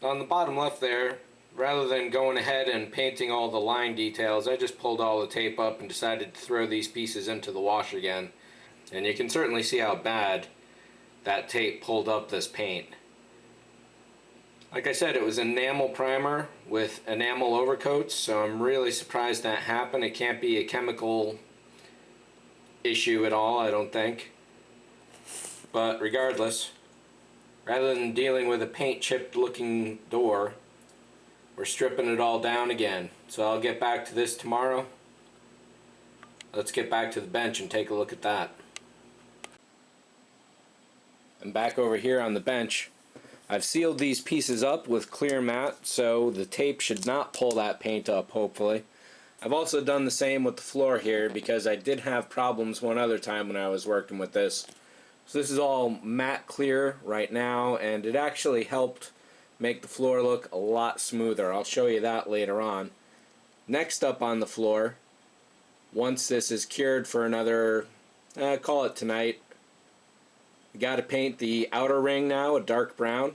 on the bottom left there, rather than going ahead and painting all the line details, I just pulled all the tape up and decided to throw these pieces into the wash again. And you can certainly see how bad that tape pulled up this paint. Like I said, it was enamel primer with enamel overcoats, so I'm really surprised that happened. It can't be a chemical issue at all, I don't think. But regardless, rather than dealing with a paint chipped looking door, we're stripping it all down again. So I'll get back to this tomorrow. Let's get back to the bench and take a look at that. I'm back over here on the bench. I've sealed these pieces up with clear matte, so the tape should not pull that paint up, hopefully. I've also done the same with the floor here because I did have problems one other time when I was working with this. So this is all matte clear right now, and it actually helped make the floor look a lot smoother. I'll show you that later on. Next up on the floor, once this is cured for another, call it tonight, we got to paint the outer ring now a dark brown,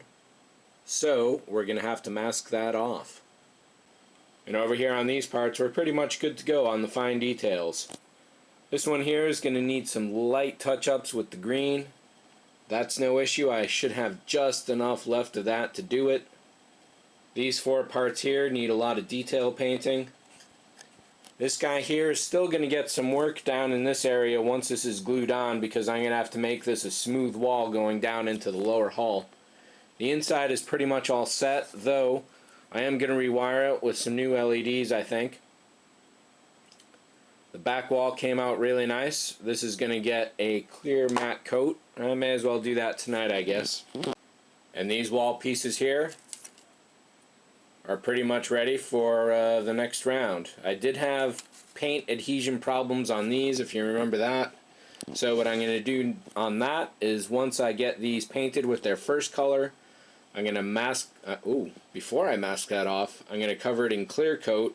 so we're going to have to mask that off. And over here on these parts we're pretty much good to go on the fine details. This one here is going to need some light touch-ups with the green. That's no issue. I should have just enough left of that to do it. These four parts here need a lot of detail painting. This guy here is still going to get some work down in this area once this is glued on, because I'm going to have to make this a smooth wall going down into the lower hull. The inside is pretty much all set, though I am going to rewire it with some new LEDs, I think. The back wall came out really nice. This is going to get a clear matte coat. I may as well do that tonight, I guess. And these wall pieces here are pretty much ready for the next round. I did have paint adhesion problems on these, if you remember that. So what I'm going to do on that is, once I get these painted with their first color, I'm going to mask, before I mask that off, I'm going to cover it in clear coat,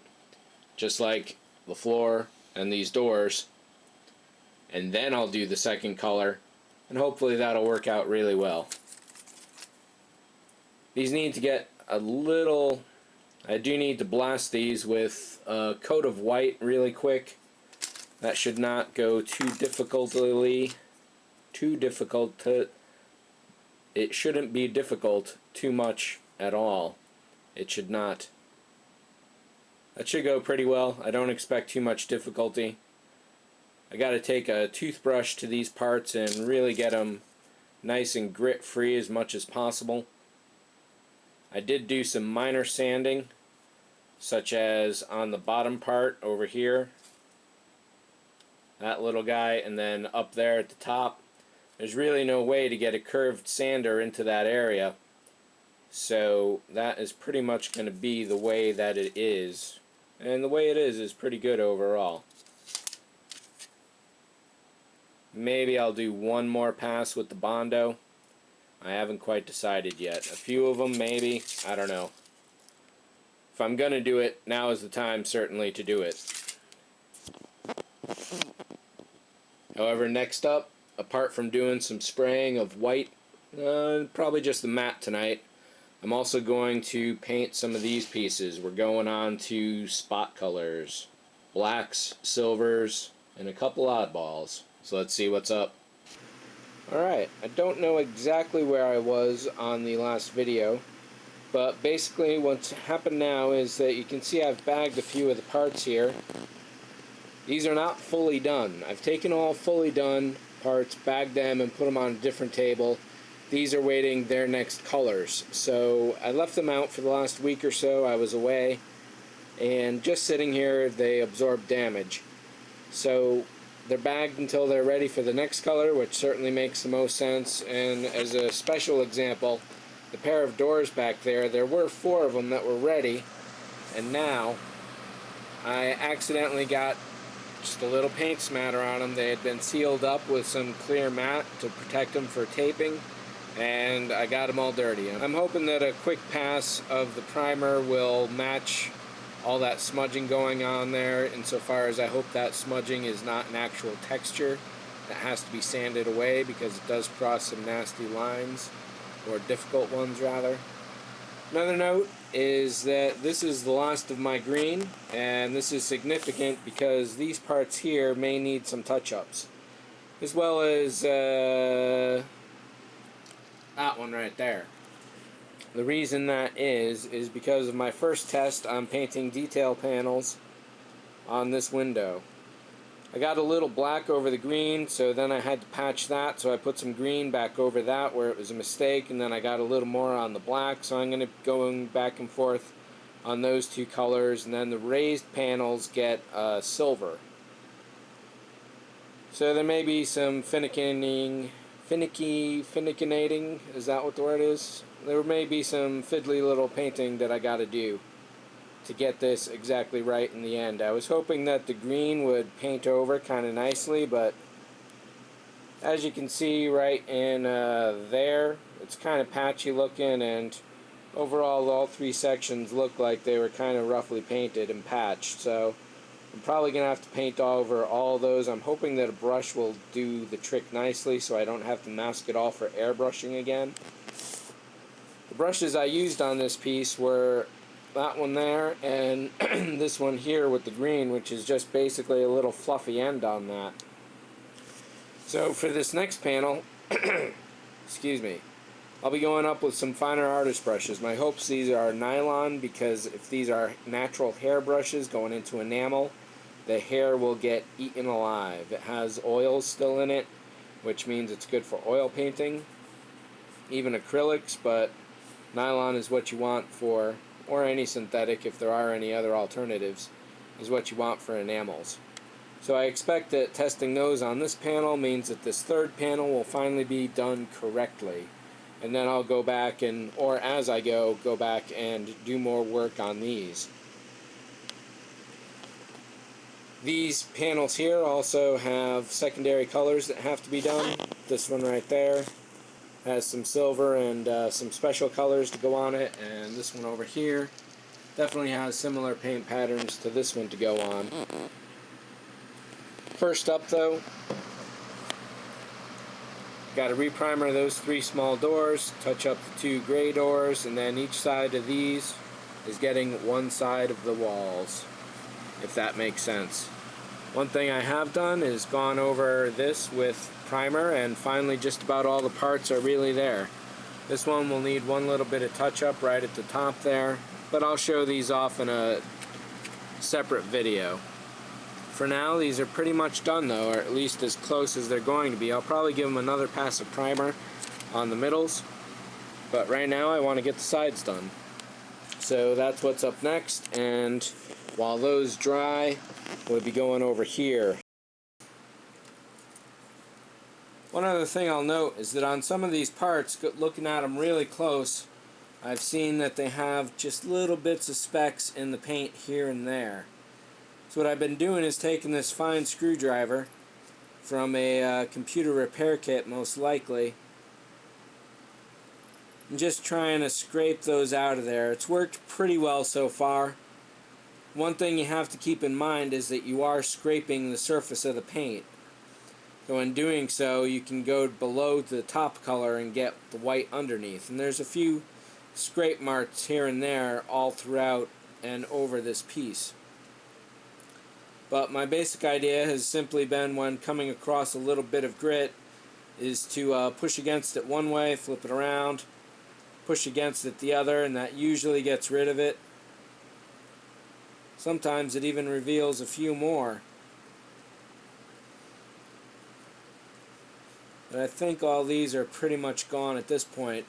just like the floor and these doors. And then I'll do the second color, and hopefully that'll work out really well. These need to get a little, I do need to blast these with a coat of white really quick. That should not go too difficult. It shouldn't be difficult too much at all. It should not. That should go pretty well. I don't expect too much difficulty. I got to take a toothbrush to these parts and really get them nice and grit free as much as possible. I did do some minor sanding, such as on the bottom part over here, that little guy, and then up there at the top. There's really no way to get a curved sander into that area, so that is pretty much going to be the way that it is, and the way it is pretty good overall. Maybe I'll do one more pass with the Bondo. I haven't quite decided yet. A few of them maybe, I don't know. If I'm gonna do it, now is the time certainly to do it. However, next up, apart from doing some spraying of white, probably just the matte tonight, I'm also going to paint some of these pieces. We're going on to spot colors, blacks, silvers, and a couple oddballs. So let's see what's up. Alright, I don't know exactly where I was on the last video, but basically what's happened now is that you can see I've bagged a few of the parts here. These are not fully done. I've taken all fully done parts, bagged them, and put them on a different table. These are waiting their next colors. So I left them out for the last week or so. I was away, and just sitting here they absorb damage. So they're bagged until they're ready for the next color, which certainly makes the most sense. And as a special example, the pair of doors back there, there were 4 of them that were ready, and now I accidentally got just a little paint smatter on them. They had been sealed up with some clear matte to protect them for taping, and I got them all dirty. I'm hoping that a quick pass of the primer will match all that smudging going on there, insofar as I hope that smudging is not an actual texture that has to be sanded away, because it does cross some nasty lines, or difficult ones rather. Another note is that this is the last of my green, and this is significant because these parts here may need some touch-ups, as well as that one right there. The reason that is because of my first test on painting detail panels on this window. I got a little black over the green, so then I had to patch that, so I put some green back over that where it was a mistake, and then I got a little more on the black, so I'm going to be going back and forth on those two colors, and then the raised panels get silver. So there may be some finicking, is that what the word is? There may be some fiddly little painting that I got to do to get this exactly right in the end. I was hoping that the green would paint over kind of nicely, but as you can see right in there, it's kind of patchy looking, and overall all three sections look like they were kind of roughly painted and patched. So I'm probably going to have to paint over all those. I'm hoping that a brush will do the trick nicely so I don't have to mask it all for airbrushing again. The brushes I used on this piece were that one there and this one here with the green, which is just basically a little fluffy end on that. So for this next panel, excuse me, I'll be going up with some finer artist brushes. My hopes these are nylon, because if these are natural hair brushes going into enamel, the hair will get eaten alive. It has oils still in it, which means it's good for oil painting, even acrylics, but nylon is what you want for, or any synthetic if there are any other alternatives, is what you want for enamels. So I expect that testing those on this panel means that this third panel will finally be done correctly. And then I'll go back and, or as I go back and do more work on these. These panels here also have secondary colors that have to be done. This one right there has some silver and some special colors to go on it, and this one over here definitely has similar paint patterns to this one to go on. First up though, got to reprimer those three small doors, touch up the two gray doors, and then each side of these is getting one side of the walls, if that makes sense. One thing I have done is gone over this with primer, and finally just about all the parts are really there. This one will need one little bit of touch up right at the top there, but I'll show these off in a separate video. For now, these are pretty much done though, or at least as close as they're going to be. I'll probably give them another pass of primer on the middles, but right now I want to get the sides done. So that's what's up next, and while those dry, we'll be going over here. One other thing I'll note is that on some of these parts, looking at them really close, I've seen that they have just little bits of specks in the paint here and there. So what I've been doing is taking this fine screwdriver from a computer repair kit, most likely, and just trying to scrape those out of there. It's worked pretty well so far. One thing you have to keep in mind is that you are scraping the surface of the paint. So in doing so, you can go below the top color and get the white underneath. And there's a few scrape marks here and there all throughout and over this piece. But my basic idea has simply been, when coming across a little bit of grit, is to push against it one way, flip it around, push against it the other, and that usually gets rid of it. Sometimes it even reveals a few more. But I think all these are pretty much gone at this point.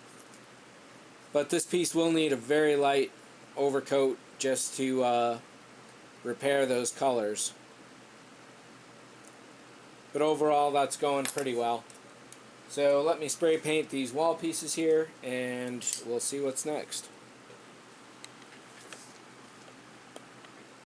But this piece will need a very light overcoat just to repair those colors. But overall, that's going pretty well. So let me spray paint these wall pieces here, and we'll see what's next.